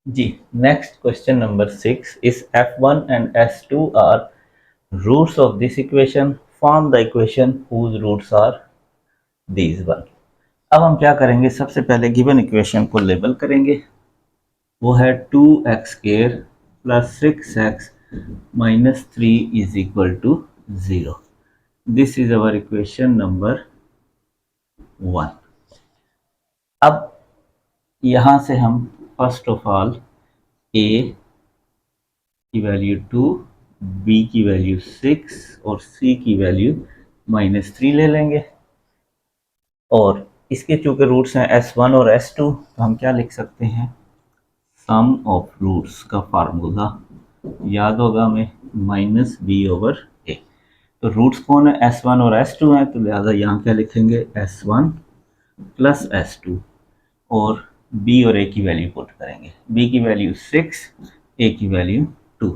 Ji, next question number 6 is f1 and s2 are roots of this equation. Form the equation whose roots are these one. अब हम क्या करेंगे, सबसे पहले given equation को label करेंगे। वो है 2x square plus 6x minus 3 is equal to 0। This is our equation number 1। अब यहां से हम फर्स्ट ऑफ ऑल a की वैल्यू 2, बी की वैल्यू 6 और सी की वैल्यू -3 ले लेंगे। और इसके चूंकि रूट्स हैं s1 और s2, तो हम क्या लिख सकते हैं, सम ऑफ रूट्स का फार्मूला याद होगा हमें, -b/a। तो रूट्स कौन है, s1 और s2 हैं, तो लिहाजा यहाँ क्या लिखेंगे, s1 प्लस s2 और b और a की वैल्यू पुट करेंगे। b की वैल्यू 6, a की वैल्यू 2,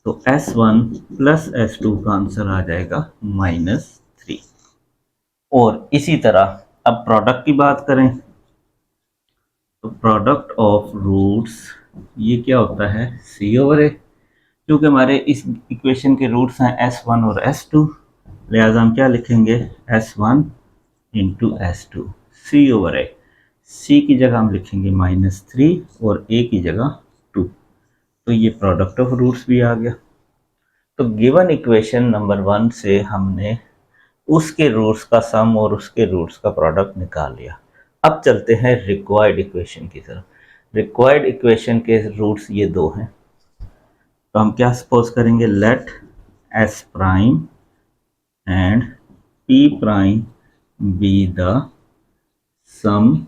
तो s1 प्लस s2 का आंसर आ जाएगा -3। और इसी तरह अब प्रोडक्ट की बात करें, तो प्रोडक्ट ऑफ रूट्स ये क्या होता है, c/a। क्योंकि हमारे इस इक्वेशन के रूट्स हैं s1 और s2, लिहाजा हम क्या लिखेंगे, s1 into s2 c/a। c की जगह हम लिखेंगे -3 और a की जगह 2, तो ये प्रोडक्ट ऑफ रूट्स भी आ गया। तो गिवन इक्वेशन नंबर 1 से हमने उसके रूट्स का सम और उसके रूट्स का प्रोडक्ट निकाल लिया। अब चलते हैं रिक्वायर्ड इक्वेशन की तरफ। रिक्वायर्ड इक्वेशन के रूट्स ये दो हैं, तो हम क्या सपोज करेंगे, let S prime and P prime be the sum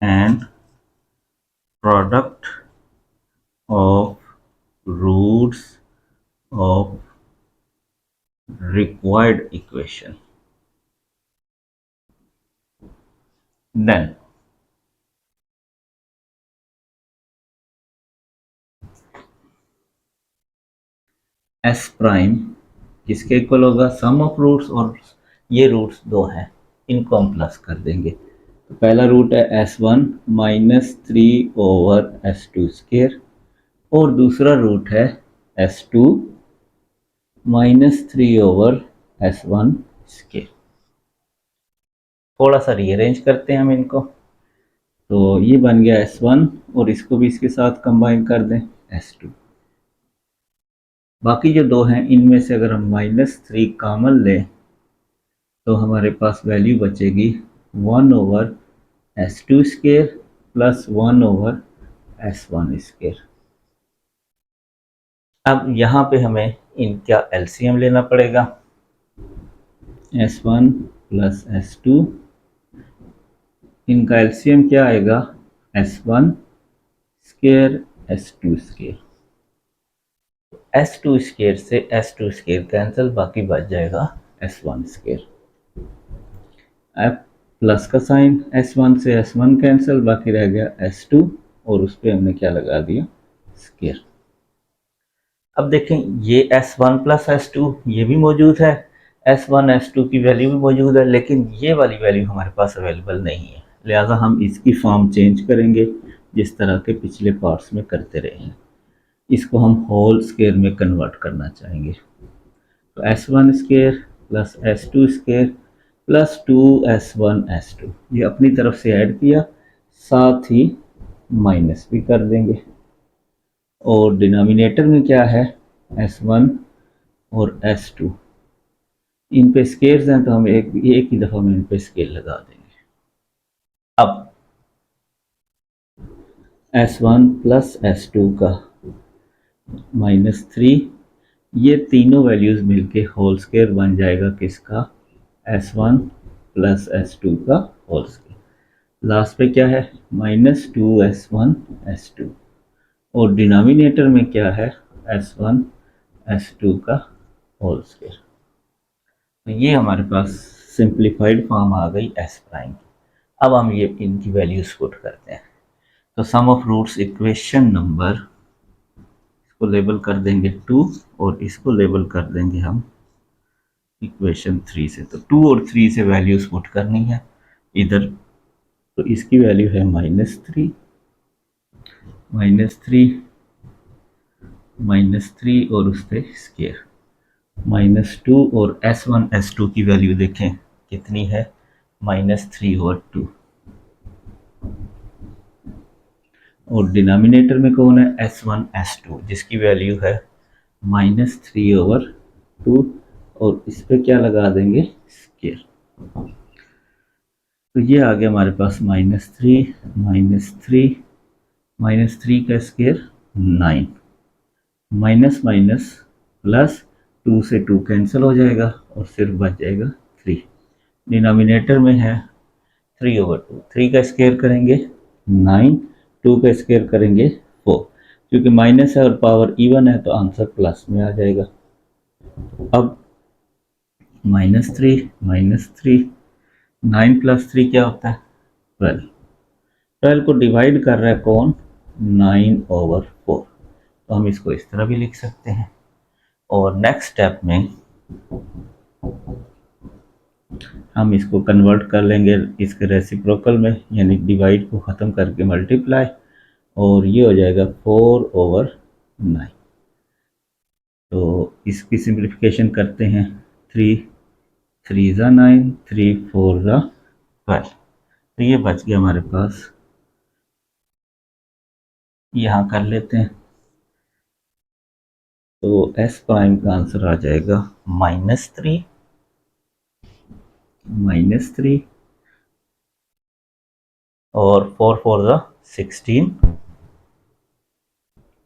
and product of roots of required equation. Then s prime किसके इक्वल होगा, सम ऑफ रूट्स, और ये रूट्स दो हैं, इनको हम प्लस कर देंगे। तो पहला रूट है s1 -3/s2 स्क्वायर, और दूसरा रूट है s2 -3/s1 स्क्वायर। थोड़ा सा रीअरेंज करते हैं हम इनको, तो ये बन गया s1 और इसको भी इसके साथ कंबाइन कर दें s2। बाकी जो दो हैं इनमें से अगर हम -3 कॉमन लें तो हमारे पास वैल्यू बचेगी 1/s2 square plus 1/s1 square. अब यहाँ पे हमें इनका एलसीएम लेना पड़ेगा, s1 प्लस s2, इनका एलसीएम क्या आएगा, s1 square s2 square. s2 square से s2 स्क्वायर कैंसिल, बाकी बच जाएगा s1 स्क्वायर। अब प्लस का साइन, s1 से s1 कैंसिल, बाकी रह गया s2 और उस पर हमने क्या लगा दिया, स्क्वायर। अब देखें ये s1 प्लस s2 ये भी मौजूद है, s1 s2 की वैल्यू भी मौजूद है, लेकिन ये वाली वैल्यू हमारे पास अवेलेबल नहीं है, लिहाजा हम इसकी फॉर्म चेंज करेंगे जिस तरह के पिछले पार्ट्स में करते रहे हैं। इसको हम होल स्क्वायर में कन्वर्ट करना चाहेंगे, तो s1 square plus s2 square plus 2s1s2 ये अपनी तरफ से ऐड किया, साथ ही माइनस भी कर देंगे। और डिनोमिनेटर में क्या है, s1 और s2, इन पे स्केयर्स हैं तो हम एक ही दफ़ा में इन पे स्केल लगा देंगे। अब s1 प्लस s2 का -3, ये तीनों वैल्यूज़ मिलके होल स्क्वायर बन जाएगा किसका, s1 प्लस s2 का होल स्क्वायर। लास्ट पे क्या है, -2s1s2, और डिनोमिनेटर में क्या है, s1 s2 का होल स्क्वायर। तो ये हमारे पास सिंप्लीफाइड फॉर्म आ गई s प्राइम की। अब हम ये इनकी वैल्यूज पुट करते हैं, तो सम ऑफ रूट्स इक्वेशन नंबर, इसको लेबल कर देंगे 2 और इसको लेबल कर देंगे हम इक्वेशन 3 से। तो 2 और 3 से वैल्यूज पुट करनी है इधर, तो इसकी वैल्यू है -3, -3 और उस पे स्केयर, -2 और S1 S2 की वैल्यू देखें कितनी है, -3/2। और डिनोमिनेटर में कौन है, S1 S2 जिसकी वैल्यू है -3/2, और इस पे क्या लगा देंगे, स्केयर। तो ये आ गया हमारे पास -3 -3 -3 का स्केयर 9, माइनस माइनस प्लस, 2 से 2 कैंसिल हो जाएगा और सिर्फ बच जाएगा 3। डिनोमिनेटर में है 3/2, 3 का स्केयर करेंगे 9, 2 का स्केयर करेंगे 4, क्योंकि माइनस है और पावर इवन है तो आंसर प्लस में आ जाएगा। अब -3 9 + 3 क्या होता है, 12। 12 को डिवाइड कर रहा है कौन, 9/4, तो हम इसको इस तरह भी लिख सकते हैं। और नेक्स्ट स्टेप में हम इसको कन्वर्ट कर लेंगे इसके रेसिप्रोकल में, यानी डिवाइड को ख़त्म करके मल्टीप्लाई, और ये हो जाएगा 4/9। तो इसकी सिंप्लीफिकेशन करते हैं, 3 3 ज़ा 9, 3 4 ज़ा 12, तो ये बच गया हमारे पास, यहाँ कर लेते हैं। तो एस प्राइम का आंसर आ जाएगा -3 और 4 4 ज़ा 16,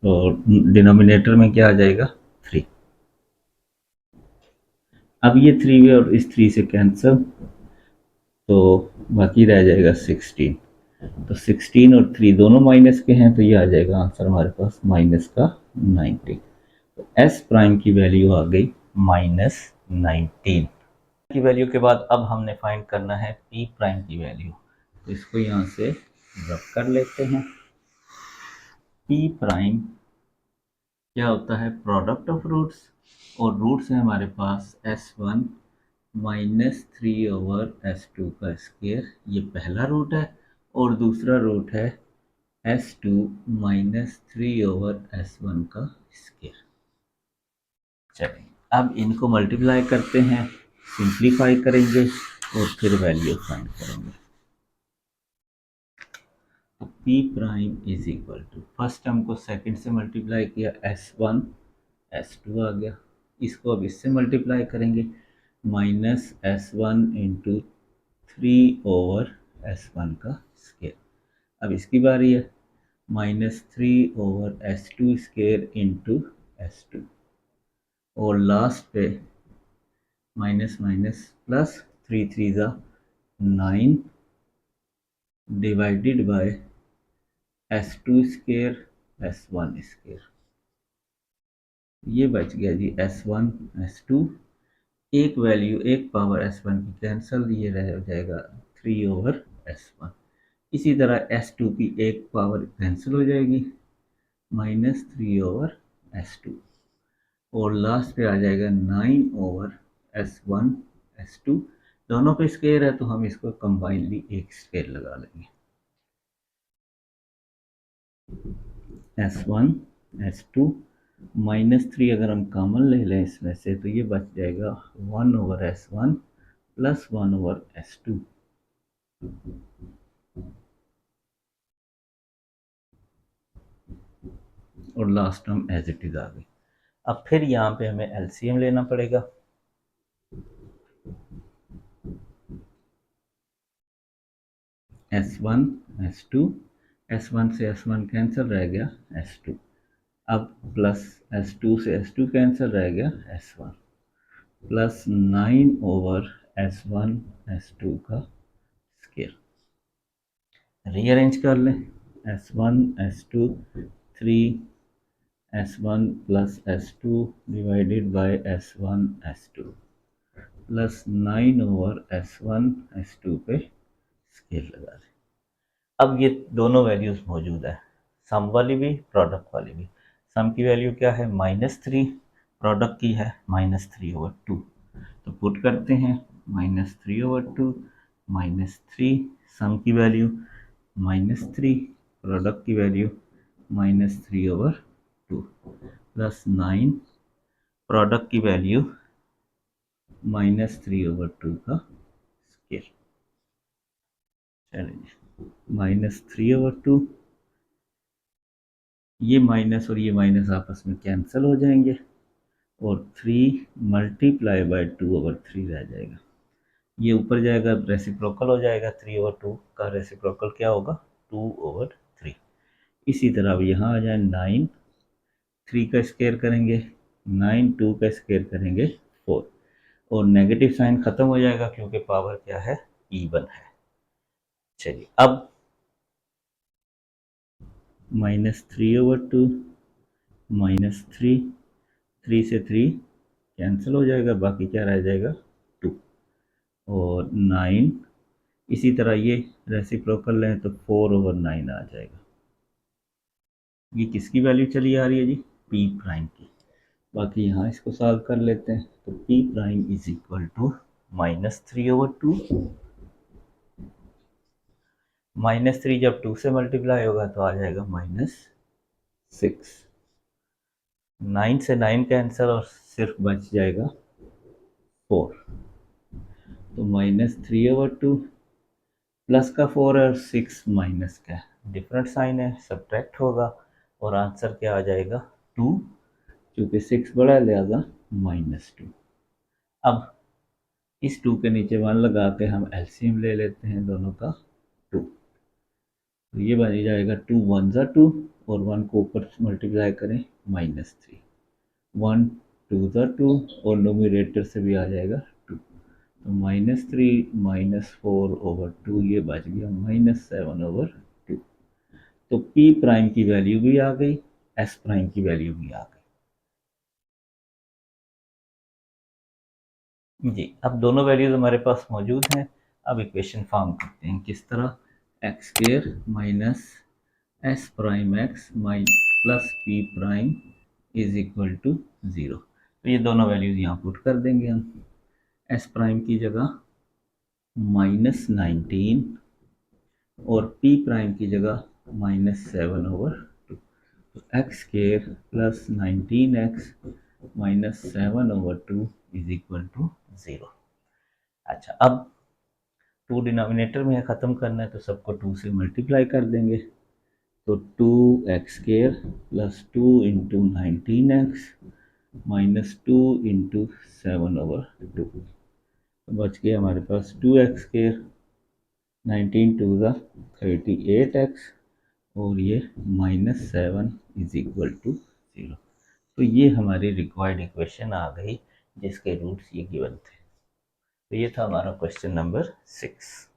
और डिनोमिनेटर में क्या आ जाएगा, 3। अब ये 3 और इस 3 से कैंसिल, तो बाकी रह जाएगा 16। तो 16 और 3 दोनों माइनस के हैं, तो ये आ जाएगा आंसर हमारे पास -19। तो एस प्राइम की वैल्यू आ गई -19 की वैल्यू के बाद अब हमने फाइंड करना है पी प्राइम की वैल्यू। तो इसको यहाँ से रब कर लेते हैं। पी प्राइम क्या होता है, प्रोडक्ट ऑफ रूट्स, और रूट्स है हमारे पास S1 -3/S2 का स्क्वायर, ये पहला रूट है, और दूसरा रूट है S2 -3/S1 का स्क्वायर। चलिए अब इनको मल्टीप्लाई करते हैं, सिंप्लीफाई करेंगे और फिर वैल्यू फाइंड करेंगे। तो P prime is equal to, first term को सेकंड से मल्टीप्लाई किया, S1 S2 आ गया, इसको अब इससे मल्टीप्लाई करेंगे, -S1 × 3/S1 का स्क्वायर। अब इसकी बारी है, -3/S2 स्क्वायर × S2, और लास्ट पे माइनस माइनस प्लस, 3 3 ज़ा 9 divided by S2 square S1 square, ये बच गया जी S1 S2, एक वैल्यू एक पावर S1 की कैंसिल, ये रह जाएगा 3/S1। इसी तरह S2 की एक पावर कैंसिल हो जाएगी, -3/S2, और लास्ट पे आ जाएगा 9/S1 S2, दोनों पे स्क्वायर है तो हम इसको कंबाइनली एक स्क्वायर लगा लेंगे, S1 S2 -3 अगर हम कॉमन ले लें इसमें से, तो ये बच जाएगा 1/S1 + 1/S2, और last term as it is आ गई। अब फिर यहाँ पे हमें एलसीएम लेना पड़ेगा। S1 S2, S1 से S1 कैंसिल रह गया S2, अब प्लस S2 से S2 कैंसिल रह गया S1, प्लस 9/S1 S2 का स्क्वायर, रीअरेंज कर लें, S1 S2 3 S1 + S2 divided by S1 S2 plus 9/S1 S2 पे स्केल लगा दें। अब ये दोनों वैल्यूज मौजूद है, सम वाली भी प्रोडक्ट वाली भी। सम की वैल्यू क्या है, -3, प्रोडक्ट की है -3/2, तो पुट करते हैं -3/2 -3, सम की वैल्यू -3, प्रोडक्ट की वैल्यू -3/2 प्लस 9 प्रोडक्ट की वैल्यू -3/2 का स्केयर। चलिए -3/2, ये माइनस और ये माइनस आपस में कैंसिल हो जाएंगे और 3 मल्टीप्लाई बाय 2/3 रह जाएगा। ये ऊपर जाएगा, रेसिप्रोकल हो जाएगा, 3/2 का रेसिप्रोकल क्या होगा, 2/3। इसी तरह अब यहाँ आ जाए 9, 3 का स्केयर करेंगे 9, 2 का स्केयर करेंगे 4, और नेगेटिव साइन खत्म हो जाएगा क्योंकि पावर क्या है, इवन है। चलिए अब -3/2 -3, 3 से 3 कैंसिल हो जाएगा, बाकी क्या रह जाएगा 2, और 9, इसी तरह ये रेसिप्रोकल है तो 4/9 आ जाएगा। ये किसकी वैल्यू चली आ रही है जी, पी प्राइम की। बाकी यहाँ इसको सॉल्व कर लेते हैं, तो P prime is equal to -3/2, -3 जब 2 से मल्टीप्लाई होगा तो आ जाएगा -6, 9 से 9 कैंसिल और सिर्फ बच जाएगा 4, तो -3/2 प्लस का 4 और 6 माइनस का डिफरेंट साइन है, सब्ट्रैक्ट होगा और आंसर क्या आ जाएगा 2, क्योंकि 6 बड़ा है लिहाजा -2। अब इस 2 के नीचे 1 लगा के हम एलसीएम ले लेते हैं दोनों का 2, तो ये बन जाएगा 2 1 ज़ा 2 और 1 को ऊपर मल्टीप्लाई करें -3, 1 2 ज़ा 2 और नोमिनेटर से भी आ जाएगा 2, तो -3 -4/2 ये बच गया -7/2। तो P प्राइम की वैल्यू भी आ गई, S प्राइम की वैल्यू भी आ गई जी। अब दोनों वैल्यूज हमारे पास मौजूद हैं। अब इक्वेशन फॉर्म करते हैं किस तरह, x square minus S prime x plus P prime is equal to 0। तो ये दोनों वैल्यूज यहाँ पुट कर देंगे हम। एस प्राइम की जगह -19 और पी प्राइम की जगह -7/2, तो x square plus 19x -7/2 is equal to 0। अच्छा, अब 2 डिनोमिनेटर में ख़त्म करना है तो सबको 2 से मल्टीप्लाई कर देंगे, तो 2x² plus 2 into 19x -2 into 7/2, तो बच गया हमारे पास 2x², 19 2 ज़ा 38x और ये -7 इज इक्वल टू 0। तो ये हमारी रिक्वायर्ड इक्वेशन आ गई जिसके रूट्स ये गिवन थे। तो ये था हमारा क्वेश्चन नंबर 6।